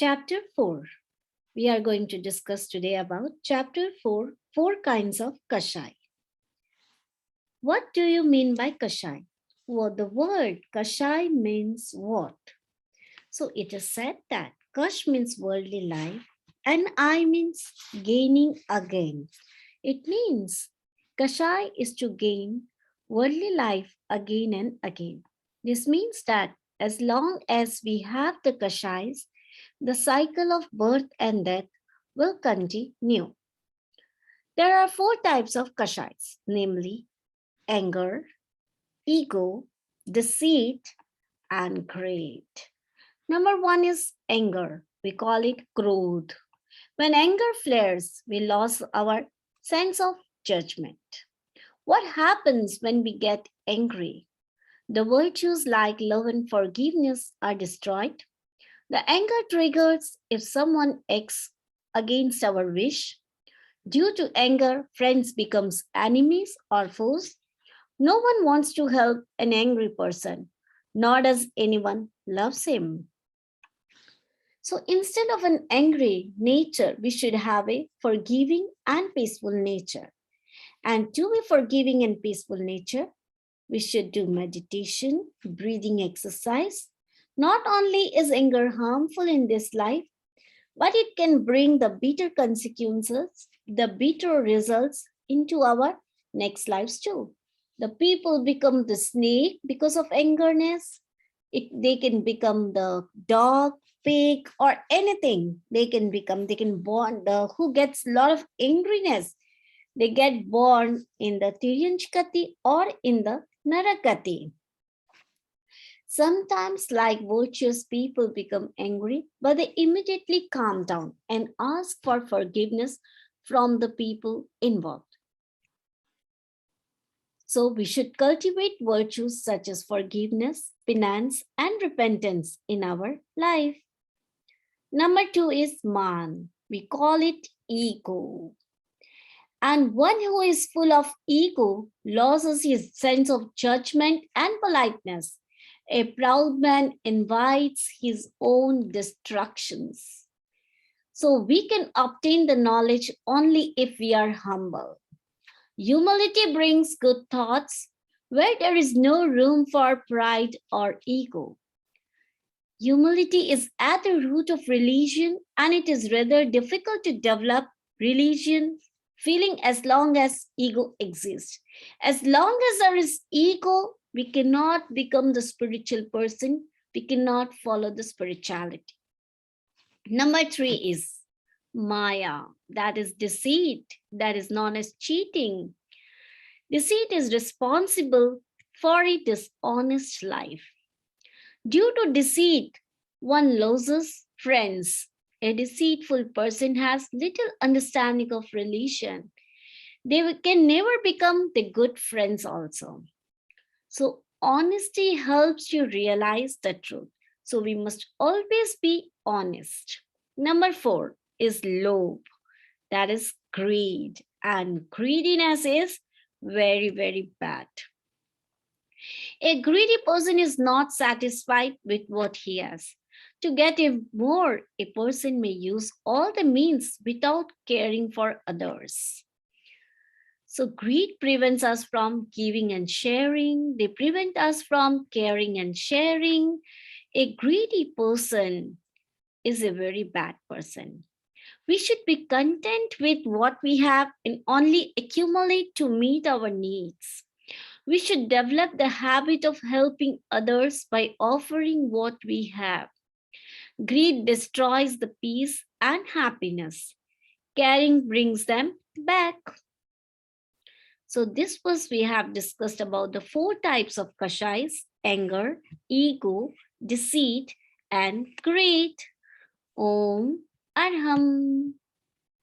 Chapter 4. We are going to discuss today about Chapter 4, 4 kinds of Kashay. What do you mean by Kashay? Well, the word Kashay means what? So it is said that Kash means worldly life and I means gaining again. It means Kashay is to gain worldly life again and again. This means that as long as we have the Kashais, the cycle of birth and death will continue. There are 4 types of Kashais, namely anger, ego, deceit, and greed. Number 1 is anger. We call it krodh. When anger flares, we lose our sense of judgment. What happens when we get angry? The virtues like love and forgiveness are destroyed. The anger triggers if someone acts against our wish. Due to anger, friends become enemies or foes. No one wants to help an angry person, nor does anyone loves him. So instead of an angry nature, we should have a forgiving and peaceful nature. And to be forgiving and peaceful nature, we should do meditation, breathing exercise. Not only is anger harmful in this life, but it can bring the bitter consequences, the bitter results into our next lives too. The people become the snake because of angerness. They can become the dog, pig, or anything. They can born who gets a lot of angriness. They get born in the Tiryanchkati or in the Narakati. Sometimes, like virtuous people become angry, but they immediately calm down and ask for forgiveness from the people involved. So we should cultivate virtues such as forgiveness, penance, and repentance in our life. Number 2 is man. We call it ego. And one who is full of ego loses his sense of judgment and politeness. A proud man invites his own destructions. So we can obtain the knowledge only if we are humble. Humility brings good thoughts where there is no room for pride or ego. Humility is at the root of religion, and it is rather difficult to develop religion feeling as long as ego exists. As long as there is ego, we cannot become the spiritual person. We cannot follow the spirituality. Number 3 is Maya. That is deceit. That is known as cheating. Deceit is responsible for a dishonest life. Due to deceit, one loses friends. A deceitful person has little understanding of religion. They can never become the good friends also. So honesty helps you realize the truth. So we must always be honest. Number 4 is lobe. That is greed. And greediness is very, very bad. A greedy person is not satisfied with what he has. To get more, a person may use all the means without caring for others. So greed prevents us from giving and sharing. They prevent us from caring and sharing. A greedy person is a very bad person. We should be content with what we have and only accumulate to meet our needs. We should develop the habit of helping others by offering what we have. Greed destroys the peace and happiness. Caring brings them back. So we have discussed about the 4 types of Kashais: anger, ego, deceit, and greed. Om Arham.